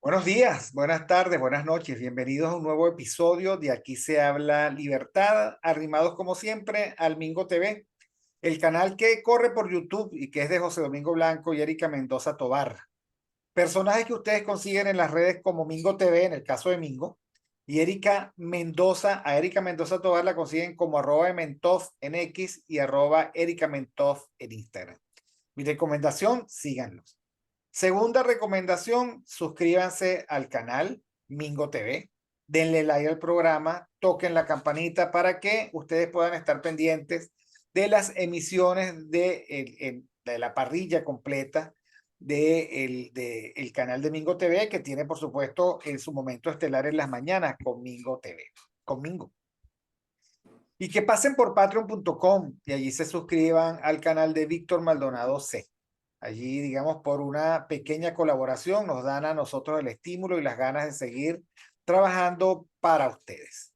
Buenos días, buenas tardes, buenas noches. Bienvenidos a un nuevo episodio de Aquí se habla libertad, arrimados como siempre al Mingo TV, el canal que corre por YouTube y que es de José Domingo Blanco y Erika Mendoza Tobar. Personajes que ustedes consiguen en las redes como Mingo TV, en el caso de Mingo, y Erika Mendoza, a Erika Mendoza Tobar la consiguen como @Mentof en X y @Erika Mentof en Instagram. Mi recomendación, síganlos. Segunda recomendación, suscríbanse al canal Mingo TV, denle like al programa, toquen la campanita para que ustedes puedan estar pendientes de las emisiones de la parrilla completa de el canal de Mingo TV, que tiene, por supuesto, en su momento estelar en las mañanas con Mingo TV, con Mingo. Y que pasen por patreon.com y allí se suscriban al canal de Víctor Maldonado C. Allí, digamos, por una pequeña colaboración nos dan a nosotros el estímulo y las ganas de seguir trabajando para ustedes.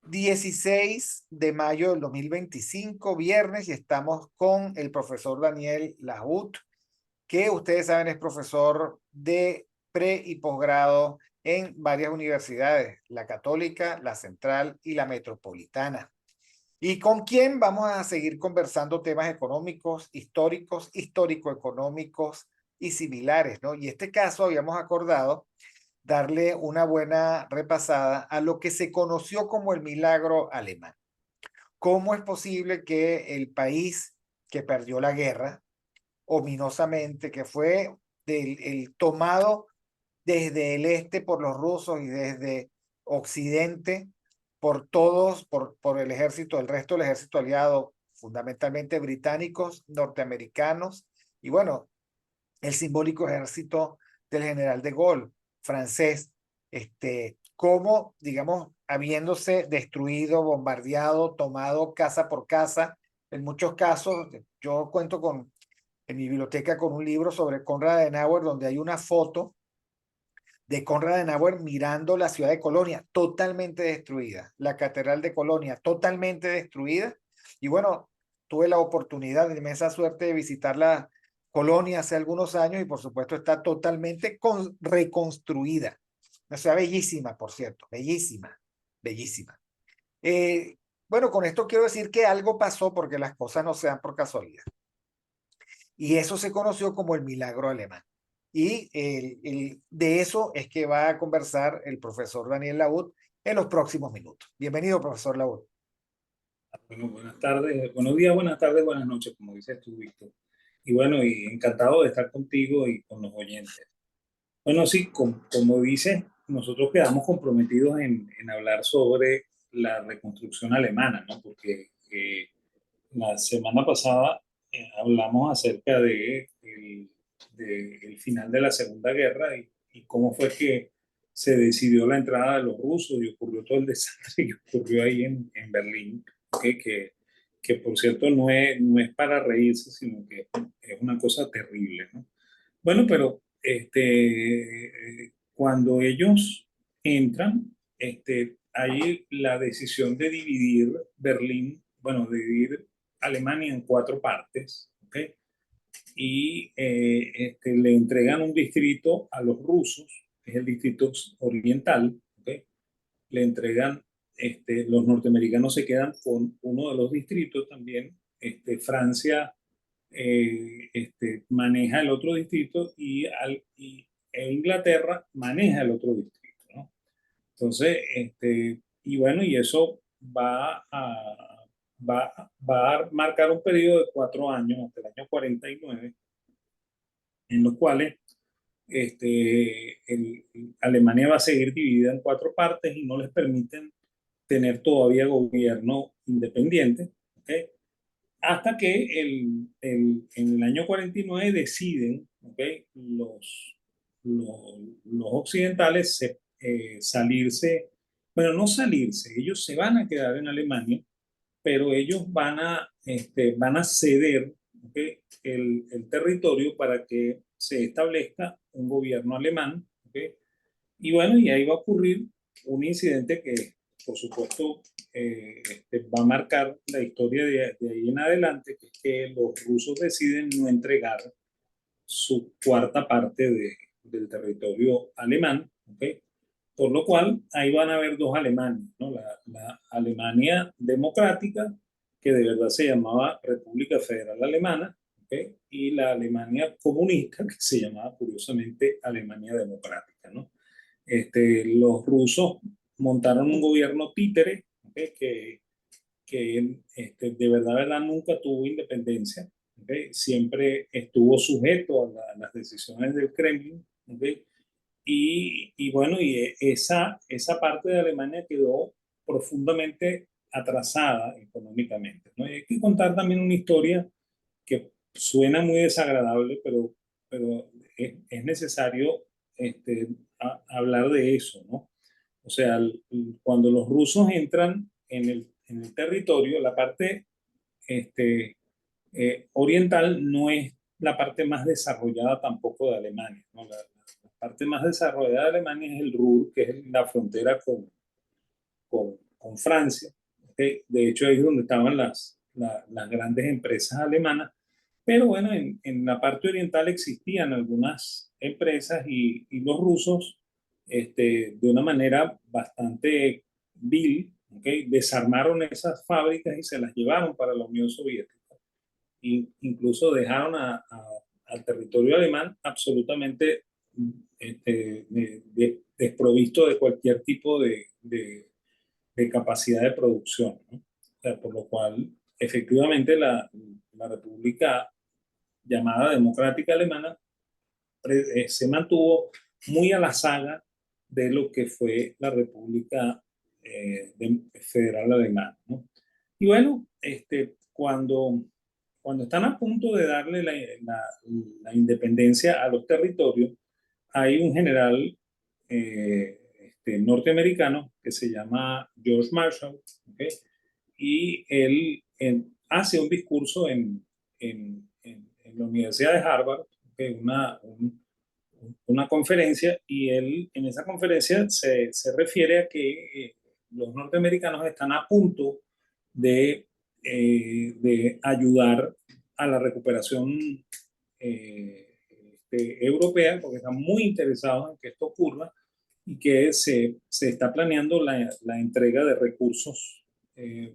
16 de mayo del 2025, viernes, y estamos con el profesor Daniel Lahoud, que ustedes saben es profesor de pre y posgrado en varias universidades, la Católica, la Central y la Metropolitana. ¿Y con quién vamos a seguir conversando temas económicos, históricos, histórico-económicos y similares, ¿no? Y en este caso habíamos acordado darle una buena repasada a lo que se conoció como el milagro alemán. ¿Cómo es posible que el país que perdió la guerra, ominosamente, que fue el tomado desde el este por los rusos y desde occidente por todos, por el ejército, el resto del ejército aliado, fundamentalmente británicos, norteamericanos, y bueno, el simbólico ejército del general de Gaulle, francés, como, digamos, habiéndose destruido, bombardeado, tomado casa por casa, en muchos casos, yo cuento en mi biblioteca con un libro sobre Konrad Adenauer, donde hay una foto de Konrad Adenauer mirando la ciudad de Colonia, totalmente destruida, la catedral de Colonia, totalmente destruida. Y bueno, tuve la oportunidad, de inmensa suerte, de visitar la Colonia hace algunos años y por supuesto está totalmente reconstruida. Una ciudad bellísima, por cierto, bellísima, bellísima. Bueno, con esto quiero decir que algo pasó porque las cosas no se dan por casualidad. Y eso se conoció como el milagro alemán. Y de eso es que va a conversar el profesor Daniel Laud en los próximos minutos. Bienvenido, profesor Laud. Bueno, buenas tardes, buenos días, buenas tardes, buenas noches, como dices tú, Víctor. Y bueno, y encantado de estar contigo y con los oyentes. Bueno, sí, como dices, nosotros quedamos comprometidos en hablar sobre la reconstrucción alemana, ¿no? Porque la semana pasada hablamos acerca de el final de la Segunda Guerra y cómo fue que se decidió la entrada de los rusos y ocurrió todo el desastre que ocurrió ahí en Berlín, ¿okay? Que por cierto no es para reírse, sino que es una cosa terrible, ¿no? Bueno, pero cuando ellos entran, hay la decisión de dividir Berlín, bueno, de dividir Alemania en cuatro partes, ¿ok? Y le entregan un distrito a los rusos, que es el distrito oriental, ¿ok? Le entregan, los norteamericanos se quedan con uno de los distritos también, Francia maneja el otro distrito e Inglaterra maneja el otro distrito, ¿no? Entonces, y bueno, y eso va a marcar un periodo de 4 años, hasta el año 49, en los cuales Alemania va a seguir dividida en cuatro partes y no les permiten tener todavía gobierno independiente, ¿ok? Hasta que en el año 49 deciden, ¿okay? Los occidentales salirse, bueno, no salirse, ellos se van a quedar en Alemania, pero ellos van a ceder, ¿okay? El territorio para que se establezca un gobierno alemán, ¿okay? Y bueno, y ahí va a ocurrir un incidente que, por supuesto, va a marcar la historia de ahí en adelante, que es que los rusos deciden no entregar su cuarta parte del territorio alemán, ¿okay? Por lo cual ahí van a haber dos Alemanias, ¿no? La Alemania democrática, que de verdad se llamaba República Federal Alemana, ¿okay? Y la Alemania comunista, que se llamaba curiosamente Alemania Democrática, ¿no? Los rusos montaron un gobierno títere, ¿okay? Que de verdad nunca tuvo independencia, ¿okay? Siempre estuvo sujeto a las decisiones del Kremlin, ¿okay? Y bueno, esa parte de Alemania quedó profundamente atrasada económicamente, ¿no? Y hay que contar también una historia que suena muy desagradable, pero es necesario hablar de eso, ¿no? O sea, cuando los rusos entran en el territorio, la parte oriental no es la parte más desarrollada tampoco de Alemania, ¿no? La parte más desarrollada de Alemania es el Ruhr, que es la frontera con Francia. ¿Okay? De hecho, ahí es donde estaban las grandes empresas alemanas. Pero bueno, en la parte oriental existían algunas empresas y los rusos, de una manera bastante vil, ¿okay? Desarmaron esas fábricas y se las llevaron para la Unión Soviética. Incluso dejaron al territorio alemán absolutamente desprovisto de cualquier tipo de capacidad de producción, ¿no? O sea, por lo cual, efectivamente, la República llamada Democrática Alemana se mantuvo muy a la saga de lo que fue la República Federal Alemana, ¿no? Y bueno, cuando están a punto de darle la independencia a los territorios, hay un general norteamericano que se llama George Marshall, ¿okay? Y él hace un discurso en la Universidad de Harvard, ¿okay? Una conferencia, y él en esa conferencia se refiere a que los norteamericanos están a punto de ayudar a la recuperación europea, porque están muy interesados en que esto ocurra y que se está planeando la entrega de recursos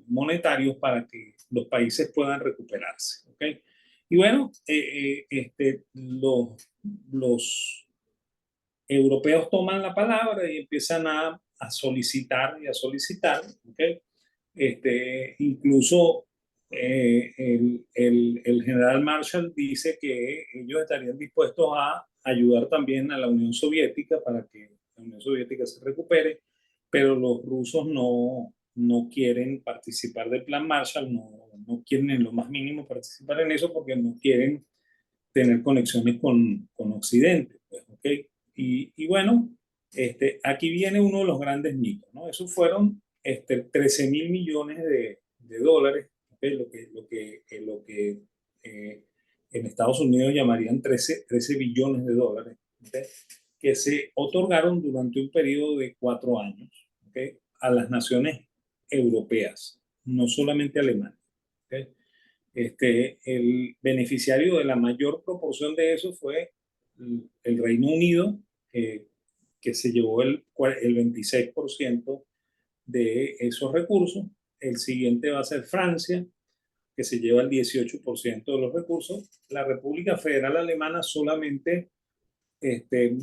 monetarios para que los países puedan recuperarse. ¿Okay? Y bueno, los europeos toman la palabra y empiezan a solicitar y a solicitar, ¿okay? Incluso el general Marshall dice que ellos estarían dispuestos a ayudar también a la Unión Soviética para que la Unión Soviética se recupere, pero los rusos no quieren participar del plan Marshall, no quieren en lo más mínimo participar en eso porque no quieren tener conexiones con Occidente, pues, ¿okay? Y bueno, aquí viene uno de los grandes mitos, ¿no? Esos fueron 13.000 millones de dólares, ¿okay? Lo que en Estados Unidos llamarían 13 billones de dólares, ¿okay? Que se otorgaron durante un periodo de 4 años, ¿okay? A las naciones europeas, no solamente alemanas, ¿okay? El beneficiario de la mayor proporción de eso fue el Reino Unido, que se llevó el 26% de esos recursos. El siguiente va a ser Francia, que se lleva el 18% de los recursos. La República Federal Alemana solamente este,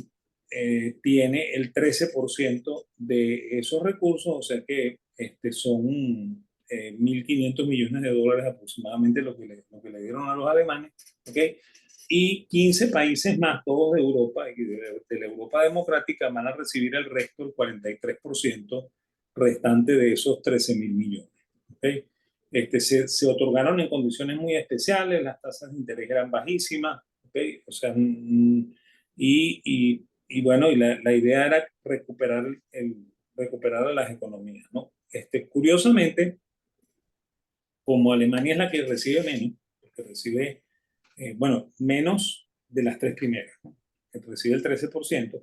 tiene el 13% de esos recursos, o sea que son 1.500 millones de dólares aproximadamente lo que le dieron a los alemanes, ¿okay? Y 15 países más, todos de Europa y de la Europa democrática, van a recibir el resto, el 43% restante de esos 13.000 millones. ¿Okay? Se otorgaron en condiciones muy especiales, las tasas de interés eran bajísimas, ¿okay? O sea, y bueno, y la idea era recuperar a las economías, ¿no? Curiosamente, como Alemania es la que recibe menos, porque recibe, bueno, menos de las tres primeras, ¿no? Que recibe el 13%,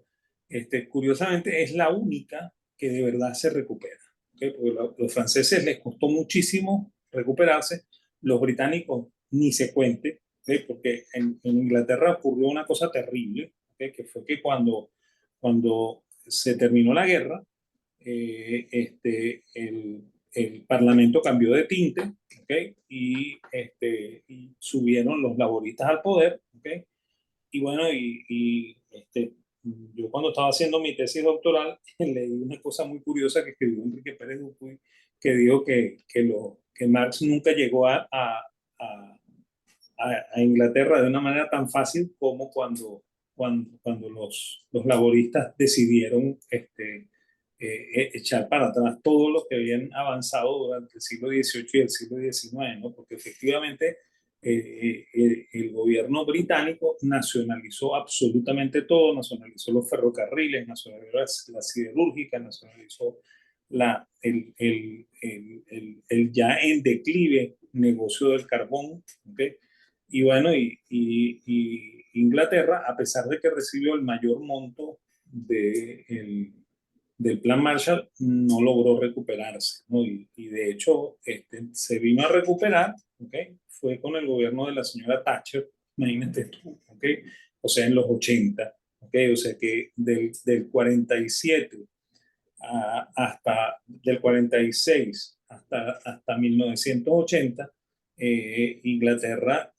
curiosamente es la única que de verdad se recupera, ¿okay? Porque los franceses les costó muchísimo recuperarse, los británicos ni se cuente, ¿okay? Porque en Inglaterra ocurrió una cosa terrible, que fue que cuando se terminó la guerra, el Parlamento cambió de tinte, ¿okay? Y subieron los laboristas al poder, ¿okay? Y bueno, yo cuando estaba haciendo mi tesis doctoral leí una cosa muy curiosa que escribió Enrique Pérez Dupuy, que dijo que Marx nunca llegó a Inglaterra de una manera tan fácil como cuando los laboristas decidieron echar para atrás todo lo que habían avanzado durante el siglo XVIII y el siglo XIX, ¿no? Porque efectivamente el gobierno británico nacionalizó absolutamente todo, nacionalizó los ferrocarriles, nacionalizó la siderúrgica, nacionalizó el ya en declive negocio del carbón, ¿okay? Y bueno, y Inglaterra, a pesar de que recibió el mayor monto del plan Marshall, no logró recuperarse, ¿no? Y de hecho, se vino a recuperar, ¿okay? Fue con el gobierno de la señora Thatcher, imagínate tú, ¿okay? O sea, en los 80, ¿okay? O sea que del 47 hasta del 46 hasta 1980, Inglaterra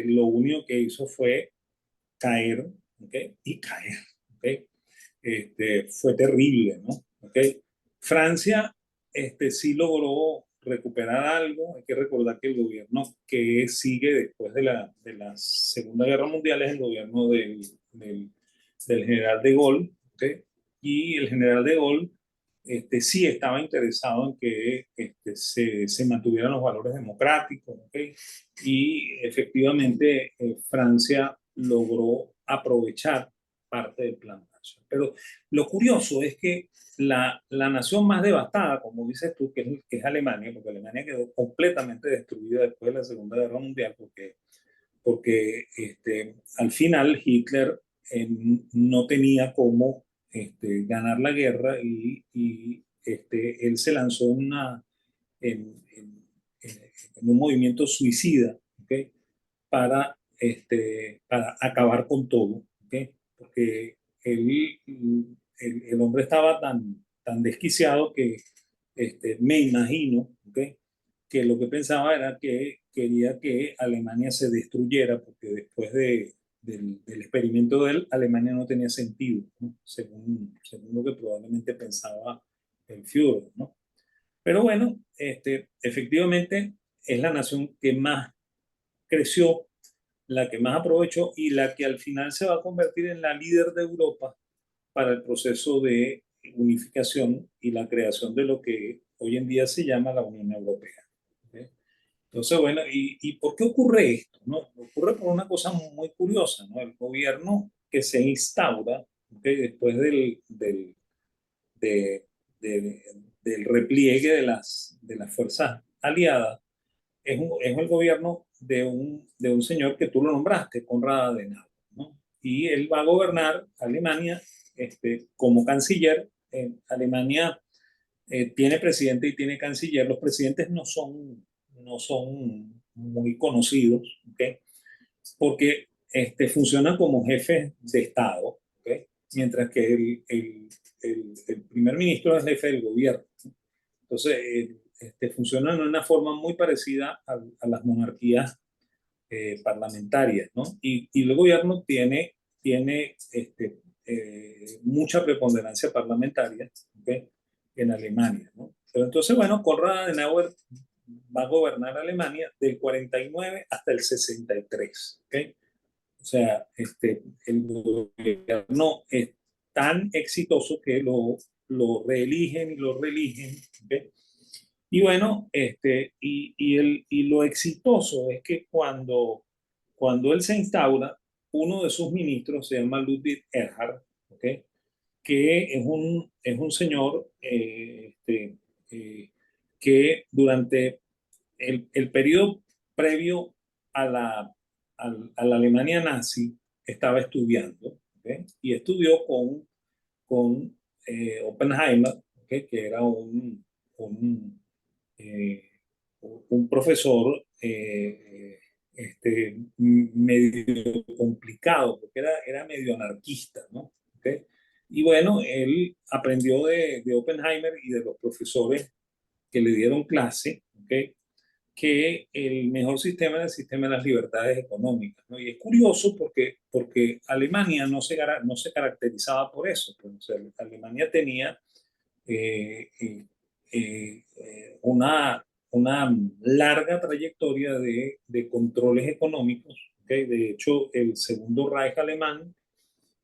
lo único que hizo fue caer, ¿okay? Y caer, ¿okay? Fue terrible, ¿no? ¿Okay? Francia sí logró recuperar algo. Hay que recordar que el gobierno que sigue después de la Segunda Guerra Mundial es el gobierno del general de Gaulle, ¿okay? Y el general de Gaulle sí estaba interesado en que se mantuvieran los valores democráticos, ¿okay? Y efectivamente Francia logró aprovechar parte del plan Marshall. Pero lo curioso es que la nación más devastada, como dices tú, que es Alemania, porque Alemania quedó completamente destruida después de la Segunda Guerra Mundial, porque al final Hitler no tenía cómo ganar la guerra y él se lanzó en, en, en un movimiento suicida, ¿okay? Para acabar con todo, ¿okay? Porque el hombre estaba tan desquiciado que me imagino, ¿okay? Que lo que pensaba era que quería que Alemania se destruyera, porque después del experimento de él, Alemania no tenía sentido, ¿no? Según lo que probablemente pensaba el Führer, ¿no? Pero bueno, efectivamente es la nación que más creció, la que más aprovechó y la que al final se va a convertir en la líder de Europa para el proceso de unificación y la creación de lo que hoy en día se llama la Unión Europea. ¿Okay? Entonces, bueno, ¿y por qué ocurre esto? ¿No? Ocurre por una cosa muy curiosa, ¿no? El gobierno que se instaura, ¿okay? Después de, de, del repliegue de las fuerzas aliadas, es el gobierno de un señor que tú lo nombraste, Konrad Adenauer, ¿no? Y él va a gobernar Alemania como canciller. Alemania tiene presidente y tiene canciller. Los presidentes no son muy conocidos, ¿okay? Porque funcionan como jefes de Estado, ¿okay? Mientras que el primer ministro es jefe del gobierno. Entonces, funcionan de una forma muy parecida a las monarquías parlamentarias, ¿no? Y el gobierno tiene mucha preponderancia parlamentaria, ¿okay? En Alemania, ¿no? Pero entonces, bueno, Konrad Adenauer va a gobernar Alemania del 49 hasta el 63, ¿okay? O sea, el gobierno es tan exitoso que lo reeligen y lo reeligen, ¿okay? Y bueno, y lo exitoso es que cuando él se instaura, uno de sus ministros se llama Ludwig Erhard, ¿okay? Que es un señor que durante el periodo previo a la Alemania nazi estaba estudiando, ¿okay? Y estudió con Oppenheimer, ¿okay? Que era un, un profesor medio complicado, porque era medio anarquista, ¿no? ¿Ok? Y bueno, él aprendió de Oppenheimer y de los profesores que le dieron clase, ¿ok? Que el mejor sistema era el sistema de las libertades económicas, ¿no? Y es curioso porque Alemania no se caracterizaba por eso. Pues, o sea, Alemania tenía eh, eh, una larga trayectoria de controles económicos. ¿Okay? De hecho, el segundo Reich alemán,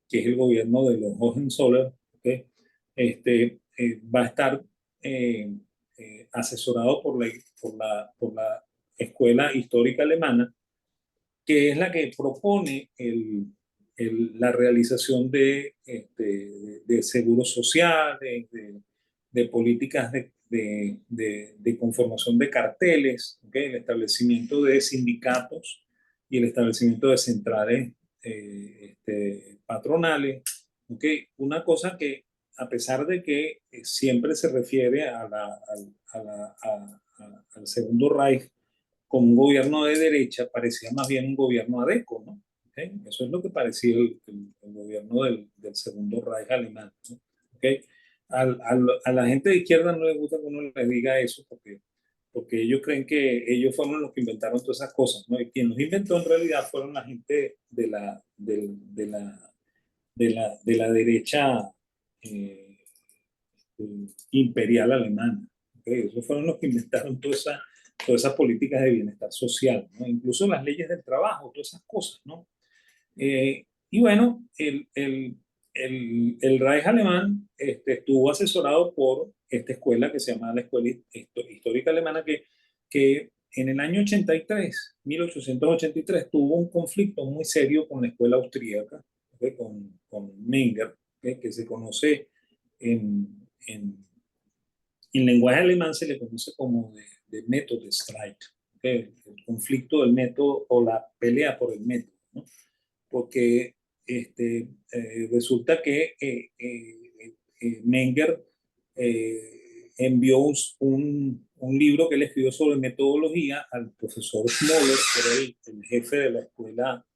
que es el gobierno de los Hohenzollern, ¿okay? Va a estar eh, asesorado por la Escuela Histórica Alemana, que es la que propone la realización de seguros sociales, de políticas de conformación de carteles, ¿okay? El establecimiento de sindicatos y el establecimiento de centrales patronales. ¿Okay? Una cosa que, a pesar de que siempre se refiere al Segundo Reich con un gobierno de derecha, parecía más bien un gobierno adeco, ¿no? ¿Okay? Eso es lo que parecía el gobierno del Segundo Reich alemán, ¿no? ¿Okay? A la gente de izquierda no les gusta que uno les diga eso porque ellos creen que ellos fueron los que inventaron todas esas cosas, ¿no? Y quien los inventó en realidad fueron la gente de la derecha eh, imperial alemana. ¿Okay? Esos fueron los que inventaron todas esas políticas de bienestar social, ¿no? Incluso las leyes del trabajo, todas esas cosas, ¿no? Y bueno, el Reich alemán estuvo asesorado por esta escuela que se llama la Escuela Histórica Alemana, que en el año 83, 1883, tuvo un conflicto muy serio con la escuela austríaca, ¿okay? Con Menger, ¿okay? Que se conoce en, en lenguaje alemán, se le conoce como de método strike, ¿okay? El conflicto del método o la pelea por el método, ¿no? Porque resulta que Menger envió un libro que él escribió sobre metodología al profesor Schmoller, que era el jefe de la escuela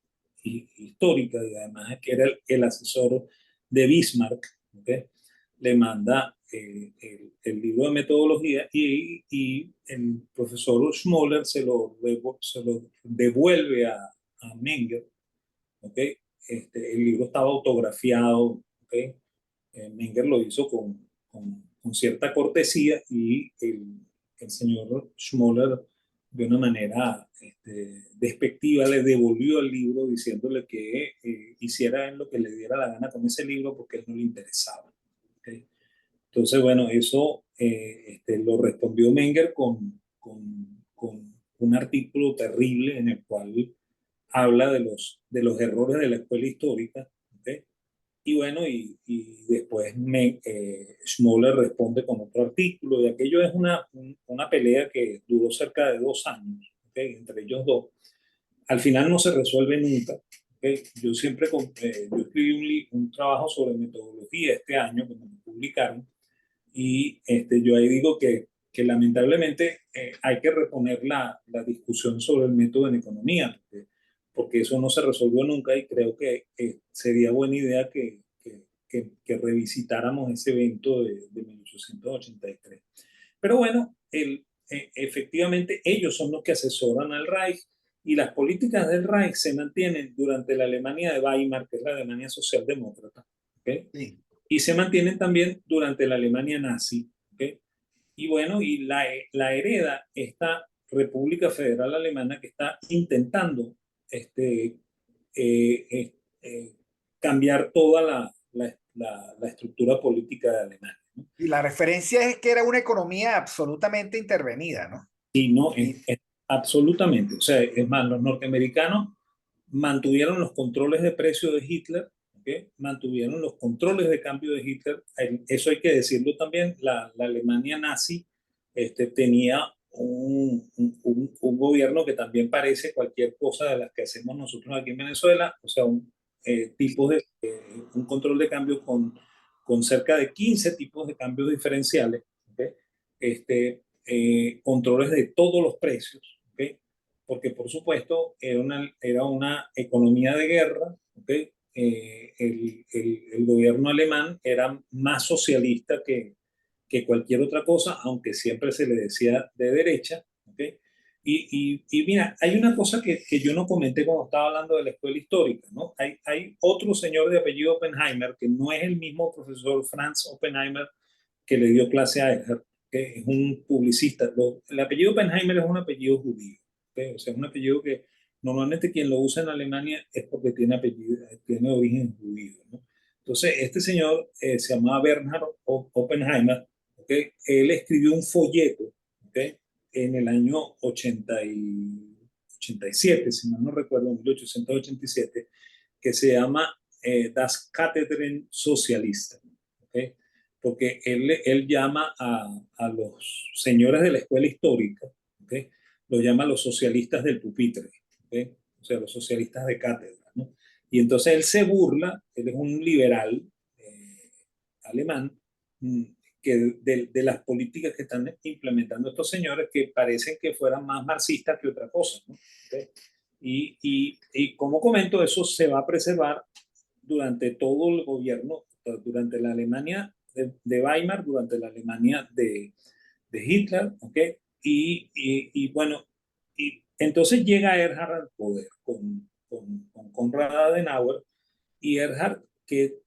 histórica y además que era el asesor de Bismarck. ¿Okay? Le manda el libro de metodología y el profesor Schmoller se lo devuelve a Menger. ¿Okay? El libro estaba autografiado. ¿Okay? Menger lo hizo con cierta cortesía y el señor Schmoller de una manera despectiva le devolvió el libro diciéndole que hiciera lo que le diera la gana con ese libro porque a él no le interesaba. ¿Okay? Entonces, bueno, eso lo respondió Menger con un artículo terrible en el cual habla de los errores de la escuela histórica. ¿Okay? Y bueno, y después Schmoller responde con otro artículo, y aquello es una pelea que duró cerca de 2 años, ¿okay? Entre ellos dos. Al final no se resuelve nunca. ¿Okay? Yo siempre yo escribí un trabajo sobre metodología este año que me publicaron, y yo ahí digo que lamentablemente hay que reponer la discusión sobre el método en economía, porque eso no se resolvió nunca y creo que sería buena idea que revisitáramos ese evento de 1883. Pero bueno, efectivamente ellos son los que asesoran al Reich y las políticas del Reich se mantienen durante la Alemania de Weimar, que es la Alemania socialdemócrata, ¿okay? Sí. Y se mantienen también durante la Alemania nazi. ¿Okay? Y bueno, y la hereda esta República Federal Alemana que está intentando este, eh, eh, eh, cambiar toda la estructura política de Alemania, ¿no? Y la referencia es que era una economía absolutamente intervenida, ¿no? Y no, Y absolutamente. O sea, es más, los norteamericanos mantuvieron los controles de precio de Hitler, ¿okay? Mantuvieron los controles de cambio de Hitler. Eso hay que decirlo también. La Alemania nazi tenía un gobierno que también parece cualquier cosa de las que hacemos nosotros aquí en Venezuela, o sea, un control de cambio con cerca de 15 tipos de cambios diferenciales, ¿okay? Controles de todos los precios, ¿okay? porque por supuesto era una economía de guerra, ¿ok? El gobierno alemán era más socialista que cualquier otra cosa, aunque siempre se le decía de derecha, ¿ok? Y mira, hay una cosa que yo no comenté cuando estaba hablando de la escuela histórica, ¿no? Hay otro señor de apellido Oppenheimer, que no es el mismo profesor Franz Oppenheimer que le dio clase a Edgar, que es un publicista. El apellido Oppenheimer es un apellido judío, ¿okay? O sea, es un apellido que normalmente quien lo usa en Alemania es porque tiene, apellido, tiene origen judío, ¿no? Entonces, este señor se llamaba Bernhard Oppenheimer, ¿okay? Él escribió un folleto, ¿okay? En el año 87, si mal no recuerdo, 1887, que se llama Das Kathedren Socialista, ¿okay? Porque él llama a los señores de la escuela histórica, ¿okay? Lo llama los socialistas del pupitre, ¿okay? O sea, los socialistas de cátedra, ¿no? Y entonces él se burla, él es un liberal alemán, que de las políticas que están implementando estos señores que parecen que fueran más marxistas que otra cosa, ¿no? ¿Okay? Y como comento, eso se va a preservar durante todo el gobierno, durante la Alemania de Weimar, durante la Alemania de Hitler, ¿ok? Y bueno, y entonces llega Erhard al poder con Konrad Adenauer, y Erhard que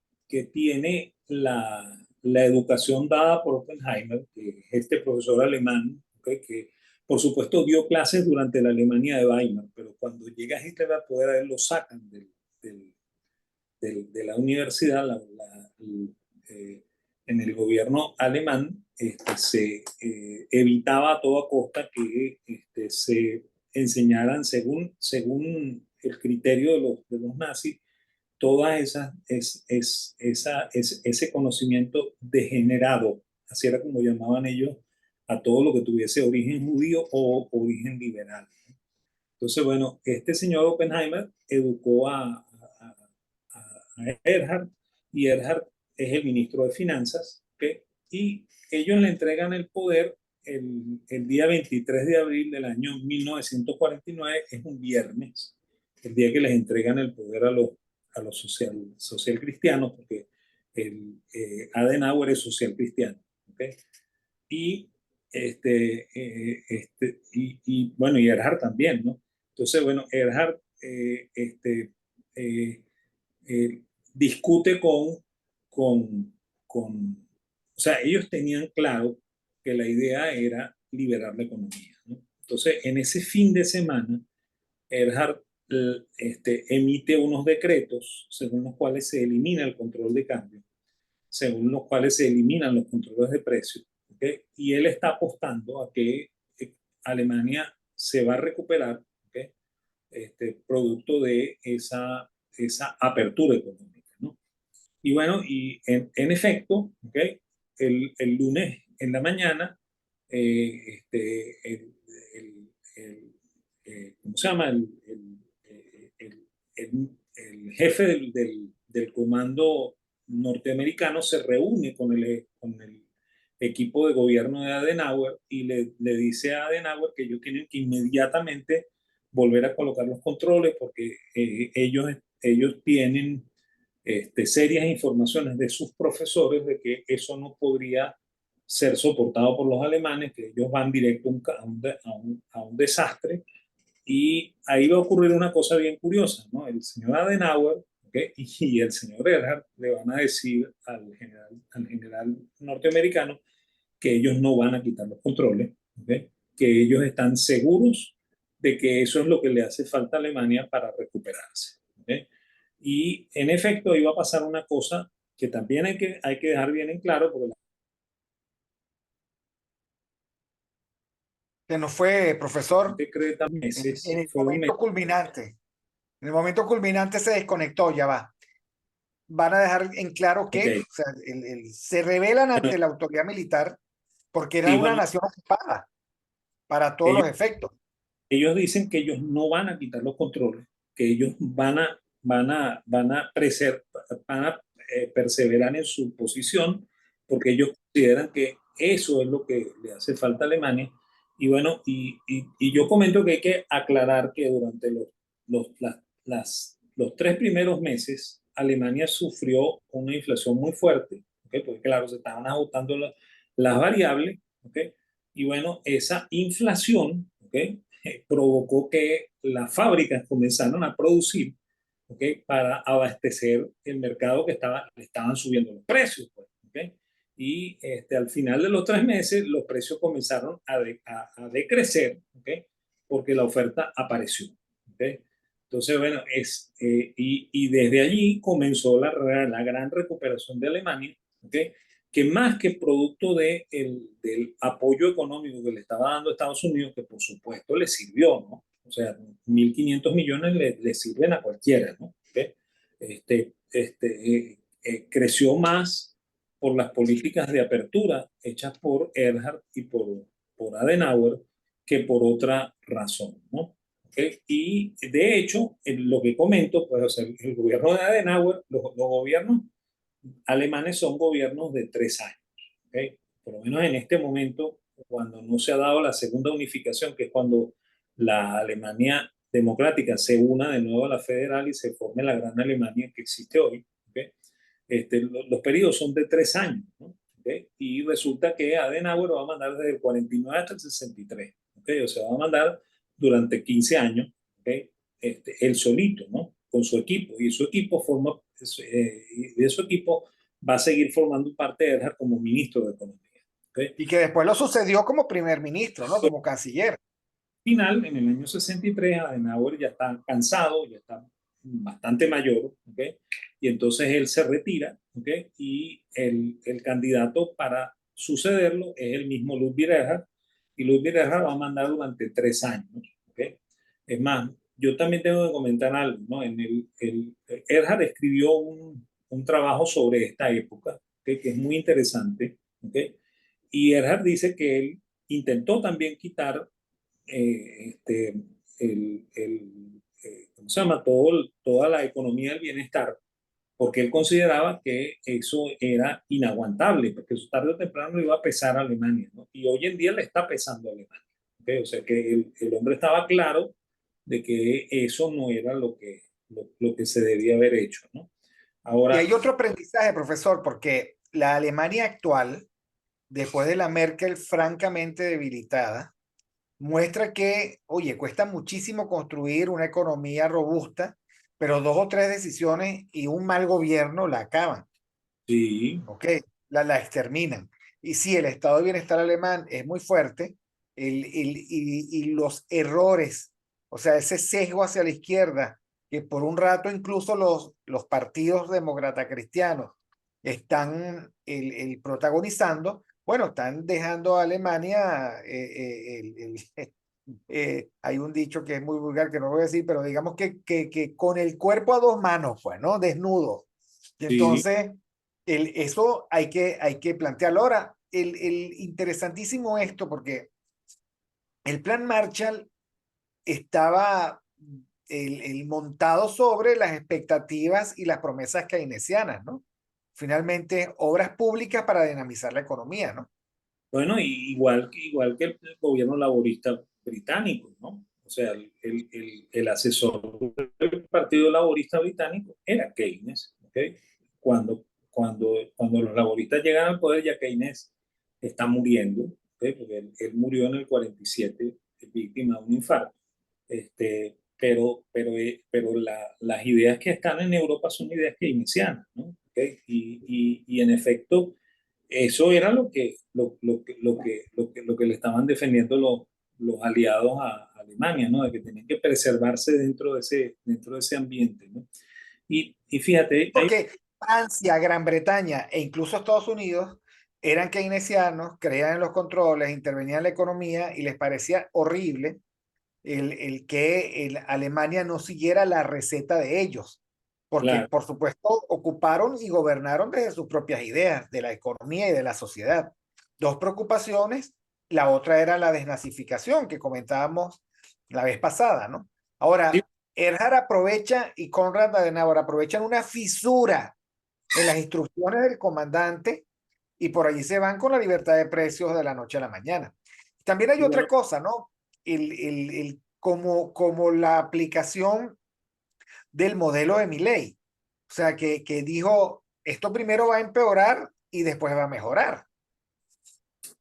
tiene la educación dada por Oppenheimer, que es este profesor alemán, ¿okay? Que por supuesto dio clases durante la Alemania de Weimar, pero cuando llega Hitler al poder, a él lo sacan del, de la universidad, en el gobierno alemán, se evitaba a toda costa que se enseñaran según el criterio de los nazis, todas ese conocimiento degenerado, así era como llamaban ellos a todo lo que tuviese origen judío o origen liberal. Entonces, bueno, este señor Oppenheimer educó a Erhard, y Erhard es el ministro de Finanzas, ¿okay? Y ellos le entregan el poder el día 23 de abril del año 1949, es un viernes, el día que les entregan el poder a los social cristianos, porque Adenauer es social cristiano, ¿okay? Y, bueno, y Erhard también, ¿no? Entonces, bueno, Erhard eh, eh, discute con, con, o sea, ellos tenían claro que la idea era liberar la economía, ¿no? Entonces, en ese fin de semana, Erhard emite unos decretos según los cuales se elimina el control de cambio, según los cuales se eliminan los controles de precios, ¿okay? Y él está apostando a que Alemania se va a recuperar, ¿okay? Producto de esa apertura económica, ¿no? Y bueno, y en efecto, ¿okay? El lunes en la mañana, eh, este, el, ¿cómo se llama? El jefe del comando norteamericano se reúne con el equipo de gobierno de Adenauer y le dice a Adenauer que ellos tienen que inmediatamente volver a colocar los controles porque ellos tienen serias informaciones de sus profesores de que eso no podría ser soportado por los alemanes, que ellos van directo a un desastre. Y ahí va a ocurrir una cosa bien curiosa, ¿no? El señor Adenauer, ¿okay? Y el señor Erhard le van a decir al general norteamericano que ellos no van a quitar los controles, ¿okay? Que ellos están seguros de que eso es lo que le hace falta a Alemania para recuperarse, ¿okay? Y en efecto iba a pasar una cosa que también hay que dejar bien en claro, porque Que no fue, la profesor, gente cree tan en meses, el fueron meses. momento culminante. En el momento culminante se desconectó, ya va. Van a dejar en claro que, Ok, o sea, se rebelan bueno, ante la autoridad militar porque era sí, una bueno, nación ocupada para todos ellos los efectos. ellos dicen que ellos no van a quitar los controles, que ellos van a perseverar en su posición porque ellos consideran que eso es lo que le hace falta a Alemania Y bueno, y yo comento que hay que aclarar que durante los 3 primeros meses, Alemania sufrió una inflación muy fuerte, ¿ok? Porque claro, se estaban ajustando las variables, ¿ok? Y bueno, esa inflación, ¿ok? Provocó que las fábricas comenzaron a producir, ¿ok? Para abastecer el mercado que le estaban subiendo los precios, pues, ¿ok? Y al final de los 3 meses los precios comenzaron a decrecer, ¿ok? Porque la oferta apareció, ¿ok? Entonces, bueno, y desde allí comenzó la gran recuperación de Alemania, ¿ok? Que más que producto del apoyo económico que le estaba dando Estados Unidos, que por supuesto le sirvió, ¿no? O sea, 1.500 millones le sirven a cualquiera, ¿no? ¿Okay? Creció más por las políticas de apertura hechas por Erhard y por Adenauer que por otra razón, ¿no? ¿Okay? Y de hecho, lo que comento, pues, o sea, el gobierno de Adenauer, los gobiernos alemanes son gobiernos de 3 años, ¿okay? Por lo menos en este momento, cuando no se ha dado la segunda unificación, que es cuando la Alemania democrática se una de nuevo a la federal y se forme la gran Alemania que existe hoy, ¿okay? Los periodos son de 3 años, ¿no? ¿Okay? Y resulta que Adenauer va a mandar desde el 49 hasta el 63, ¿okay? O sea, va a mandar durante 15 años, ¿okay? Él solito, ¿no? Con su equipo, y su equipo y de su equipo va a seguir formando parte de Erhard como ministro de Economía, ¿okay? Y que después lo sucedió como primer ministro, ¿no? Como canciller. Final, en el año 63, Adenauer ya está cansado, ya está bastante mayor, ¿okay? Y entonces él se retira, ¿okay? Y el candidato para sucederlo es el mismo Ludwig Erhard, y Ludwig Erhard va a mandar durante 3 años, ¿okay? Es más, yo también tengo que comentar algo, ¿no? Erhard escribió un trabajo sobre esta época, ¿okay? Que es muy interesante, ¿okay? Y Erhard dice que él intentó también quitar este, ¿cómo se llama? Toda la economía del bienestar, porque él consideraba que eso era inaguantable, porque eso tarde o temprano le iba a pesar a Alemania, ¿no? Y hoy en día le está pesando a Alemania, ¿okay? O sea que el hombre estaba claro de que eso no era lo que se debía haber hecho, ¿no? Y Ahora, hay otro aprendizaje, profesor, porque la Alemania actual, después de la Merkel francamente debilitada, muestra que, oye, cuesta muchísimo construir una economía robusta, pero dos o tres decisiones y un mal gobierno la acaban, sí, ¿ok? La exterminan. Y sí, el estado de bienestar alemán es muy fuerte y los errores, o sea, ese sesgo hacia la izquierda, que por un rato incluso los partidos demócrata cristianos están protagonizando, bueno, están dejando a Alemania hay un dicho que es muy vulgar que no voy a decir, pero digamos que con el cuerpo a dos manos, pues, ¿no? Desnudo. Y sí, entonces, eso hay que plantearlo. Ahora, el interesantísimo esto, porque el plan Marshall estaba montado sobre las expectativas y las promesas keynesianas, ¿no? Finalmente, obras públicas para dinamizar la economía, ¿no? bueno, igual que el gobierno laborista británico, ¿no? O sea, el asesor del Partido Laborista Británico era Keynes, ¿ok? Cuando los laboristas llegan al poder, ya Keynes está muriendo, ¿ok? Porque él murió en el 47, víctima de un infarto. Pero las ideas que están en Europa son ideas keynesianas, ¿no? ¿Ok? Y en efecto, eso era lo que le estaban defendiendo los aliados a Alemania, ¿no? De que tenían que preservarse dentro de ese ambiente, ¿no? Y fíjate, Porque Francia, Gran Bretaña e incluso Estados Unidos eran keynesianos, creían en los controles, intervenían en la economía y les parecía horrible el que Alemania no siguiera la receta de ellos, porque claro, por supuesto ocuparon y gobernaron desde sus propias ideas de la economía y de la sociedad. Dos preocupaciones, la otra era la desnazificación que comentábamos la vez pasada, ¿no? sí, Ahora, Erhard aprovecha y Konrad Adenauer aprovechan una fisura en las instrucciones del comandante y por allí se van con la libertad de precios de la noche a la mañana. También hay Y bueno, otra cosa, ¿no? Como la aplicación del modelo de Milei. O sea, que dijo, esto primero va a empeorar y después va a mejorar.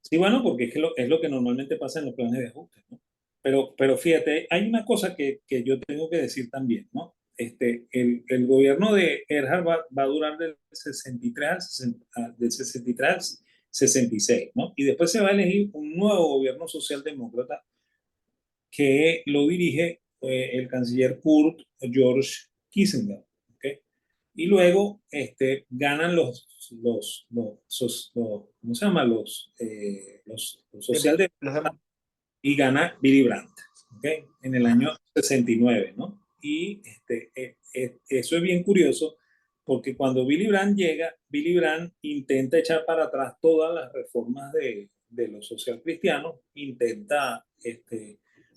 sí, bueno, porque es lo que normalmente pasa en los planes de ajuste, ¿no? Pero fíjate, hay una cosa que yo tengo que decir también, ¿no? El gobierno de Erhard va a durar del 63 al 60 del 63 al 66, ¿no? Y después se va a elegir un nuevo gobierno socialdemócrata que lo dirige el canciller Kurt George Kissinger, ¿ok? Y luego ganan ¿cómo se llama? Los Los socialdemócratas demás. y gana Willy Brandt, ¿ok? En el año 69, ¿no? Y eso es bien curioso porque cuando Willy Brandt llega, Willy Brandt intenta echar para atrás todas las reformas de los socialcristianos, intenta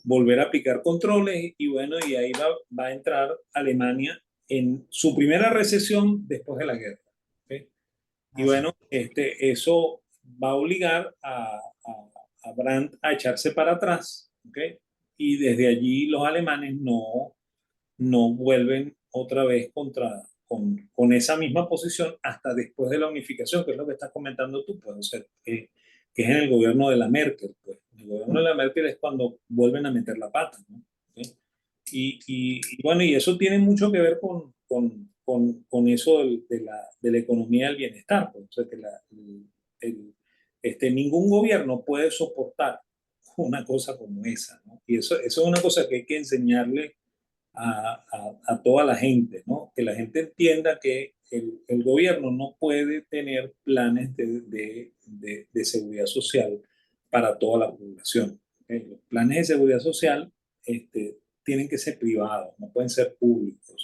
volver a aplicar controles y bueno, y ahí va a entrar Alemania en su primera recesión después de la guerra. ¿Ok? Y Así. bueno, eso va a obligar a Brandt a echarse para atrás, ¿ok? Y desde allí los alemanes no vuelven otra vez con esa misma posición hasta después de la unificación, que es lo que estás comentando tú, pues, o sea, que es en el gobierno de la Merkel, pues. En el gobierno de la Merkel es cuando vuelven a meter la pata, ¿no? ¿Ok? Y bueno, y eso tiene mucho que ver con eso de la economía del bienestar, pues. O sea, que el- ningún gobierno puede soportar una cosa como esa, ¿no? Y eso es una cosa que hay que enseñarle a toda la gente, ¿no? Que la gente entienda que el gobierno no puede tener planes de seguridad social para toda la población. ¿Ok? Los planes de seguridad social tienen que ser privados, no pueden ser públicos.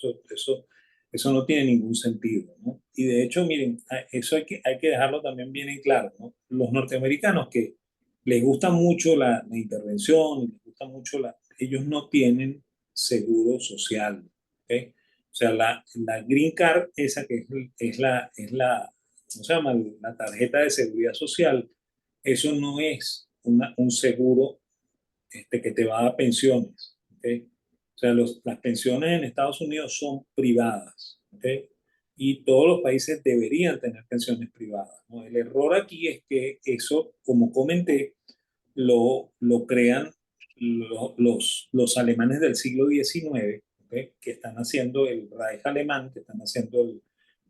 Eso no tiene ningún sentido, ¿no? Y de hecho, miren, eso hay que dejarlo también bien en claro, ¿no? Los norteamericanos que les gusta mucho la intervención, les gusta mucho ellos no tienen seguro social. ¿Ok? O sea, la Green Card, esa que ¿cómo se llama? La tarjeta de seguridad social, eso no es un seguro que te va a dar pensiones. ¿Ok? O sea, las pensiones en Estados Unidos son privadas. ¿Ok? Y todos los países deberían tener pensiones privadas, ¿no? El error aquí es que eso, como comenté, lo crean los alemanes del siglo XIX, ¿okay? Que están haciendo el Reich alemán, que están haciendo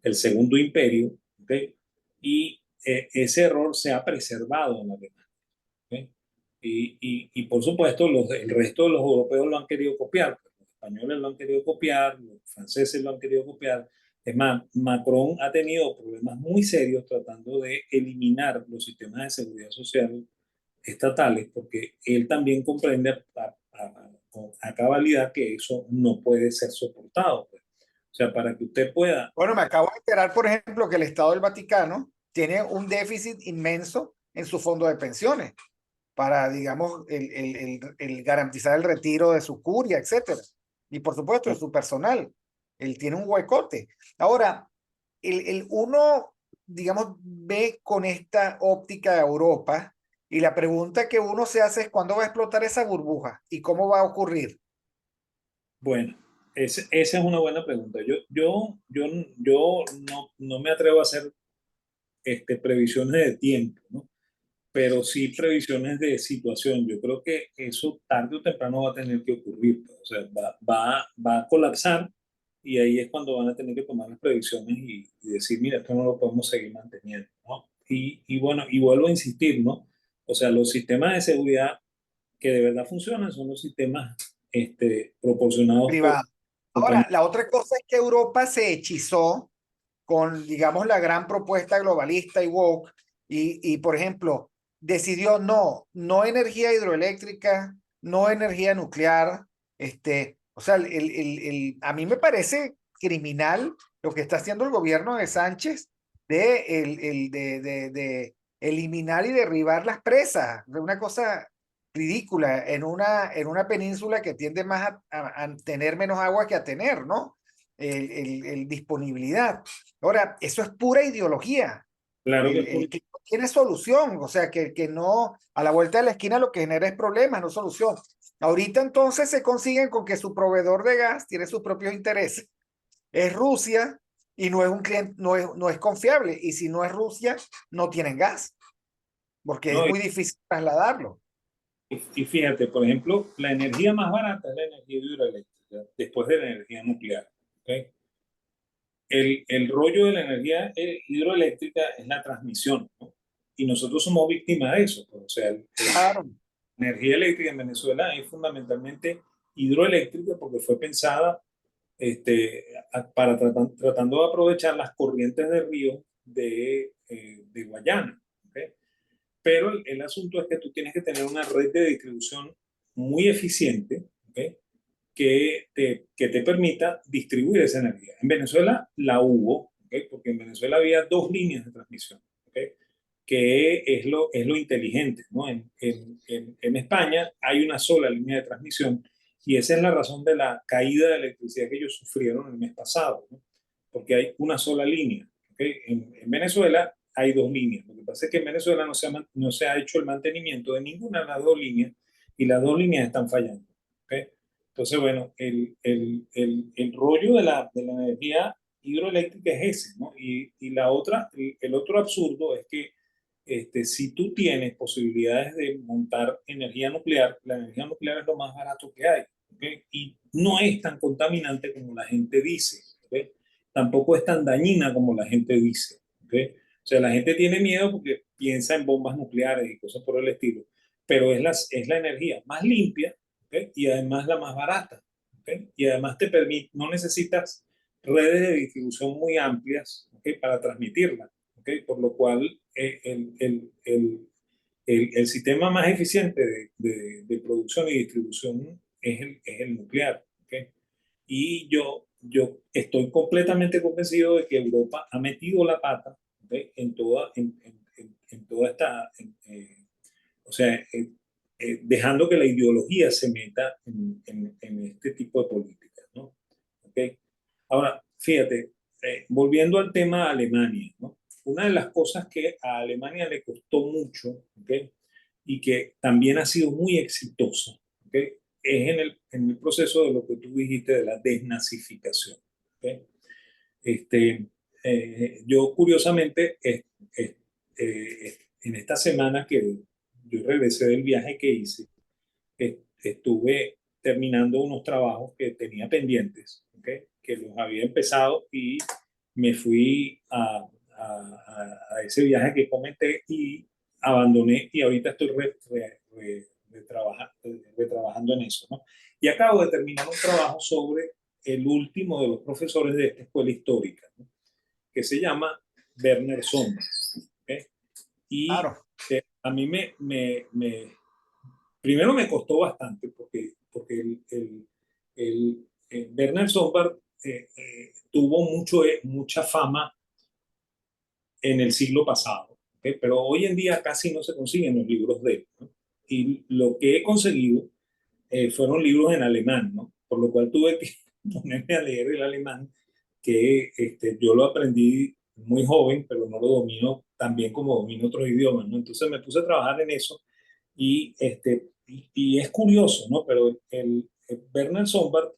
el Segundo Imperio, ¿okay? Y ese error se ha preservado en Alemania. ¿Okay? Y por supuesto, el resto de los europeos lo han querido copiar, pues, los españoles lo han querido copiar, los franceses lo han querido copiar. Es más, Macron ha tenido problemas muy serios tratando de eliminar los sistemas de seguridad social estatales, porque él también comprende a cabalidad que eso no puede ser soportado, pues. O sea, para que usted pueda, Bueno, me acabo de enterar, por ejemplo, que el Estado del Vaticano tiene un déficit inmenso en su fondo de pensiones para, digamos, el garantizar el retiro de su curia, etcétera. Y por supuesto, de su personal. Él tiene un huecote. Ahora, uno, digamos, ve con esta óptica de Europa y la pregunta que uno se hace es cuándo va a explotar esa burbuja y cómo va a ocurrir. bueno, esa es una buena pregunta. Yo no me atrevo a hacer previsiones de tiempo, ¿no? Pero sí previsiones de situación. Yo creo que eso tarde o temprano va a tener que ocurrir, pues. O sea, va a colapsar y ahí es cuando van a tener que tomar las previsiones y decir, mira, esto no lo podemos seguir manteniendo, ¿no? Y bueno, y vuelvo a insistir, ¿no? O sea, los sistemas de seguridad que de verdad funcionan son los sistemas proporcionados por Privado. compañías. Ahora, la otra cosa es que Europa se hechizó con, digamos, la gran propuesta globalista y woke, por ejemplo, decidió no energía hidroeléctrica, no energía nuclear, o sea, a mí me parece criminal lo que está haciendo el gobierno de Sánchez de eliminar y derribar las presas, de una cosa ridícula en una península que tiende más a tener menos agua que a tener, ¿no? Disponibilidad. Ahora, eso es pura ideología. Claro que El, es por el que tiene solución, o sea, que no, a la vuelta de la esquina lo que genera es problemas, no solución. Ahorita entonces se consiguen con que su proveedor de gas tiene sus propios intereses, es Rusia y no es un cliente, no es confiable, y si no es Rusia, no tienen gas, porque es ¿no? muy difícil trasladarlo. Y fíjate, por ejemplo, la energía más barata es la energía hidroeléctrica, después de la energía nuclear. ¿Okay? El rollo de la energía hidroeléctrica es la transmisión, ¿no? Y nosotros somos víctimas de eso, pues. O sea, Claro, la energía eléctrica en Venezuela es fundamentalmente hidroeléctrica porque fue pensada para tratando de aprovechar las corrientes de río de Guayana. ¿Okay? Pero el asunto es que tú tienes que tener una red de distribución muy eficiente, ¿okay? Que te permita distribuir esa energía. En Venezuela la hubo, ¿okay? Porque en Venezuela había dos líneas de transmisión, ¿okay? Que es lo inteligente, ¿no? En España hay una sola línea de transmisión y esa es la razón de la caída de electricidad que ellos sufrieron el mes pasado, ¿no? Porque hay una sola línea. ¿Okay? En Venezuela hay dos líneas. Lo que pasa es que en Venezuela no se ha hecho el mantenimiento de ninguna de las dos líneas y las dos líneas están fallando. ¿Okay? Entonces, bueno, el rollo de la energía hidroeléctrica es ese, ¿no? Y la otra, el otro absurdo es que si tú tienes posibilidades de montar energía nuclear, la energía nuclear es lo más barato que hay, ¿okay? Y no es tan contaminante como la gente dice, ¿okay? Tampoco es tan dañina como la gente dice, ¿okay? O sea, la gente tiene miedo porque piensa en bombas nucleares y cosas por el estilo, pero es la energía más limpia, ¿okay? Y además la más barata, ¿okay? Y además te permite, no necesitas redes de distribución muy amplias, ¿okay? Para transmitirla. ¿Okay? Por lo cual el sistema más eficiente de producción y distribución es el nuclear. ¿Okay? Y yo estoy completamente convencido de que Europa ha metido la pata, ¿okay? En toda esta, o sea, dejando que la ideología se meta en este tipo de políticas, ¿no? ¿Okay? Ahora, fíjate, volviendo al tema de Alemania, ¿no? Una de las cosas que a Alemania le costó mucho, ¿okay? Y que también ha sido muy exitosa, ¿okay? Es en el proceso de lo que tú dijiste de la desnazificación. ¿Okay? Yo curiosamente, en esta semana que yo regresé del viaje que hice, estuve terminando unos trabajos que tenía pendientes, ¿okay? Que los había empezado y me fui a ese viaje que comenté y abandoné y ahorita estoy retrabajando en eso, ¿no? Y acabo de terminar un trabajo sobre el último de los profesores de esta escuela histórica, ¿no? Que se llama Werner Sommer. ¿Okay? Y claro. a mí primero me costó bastante porque Werner Sommer tuvo mucha fama en el siglo pasado, ¿okay? Pero hoy en día casi no se consiguen los libros de él, ¿no? Y lo que he conseguido fueron libros en alemán, ¿no? Por lo cual tuve que ponerme a leer el alemán, que yo lo aprendí muy joven, pero no lo domino tan bien como domino otros idiomas, ¿no? Entonces me puse a trabajar en eso y es curioso, ¿no? Pero el Bernard Sombart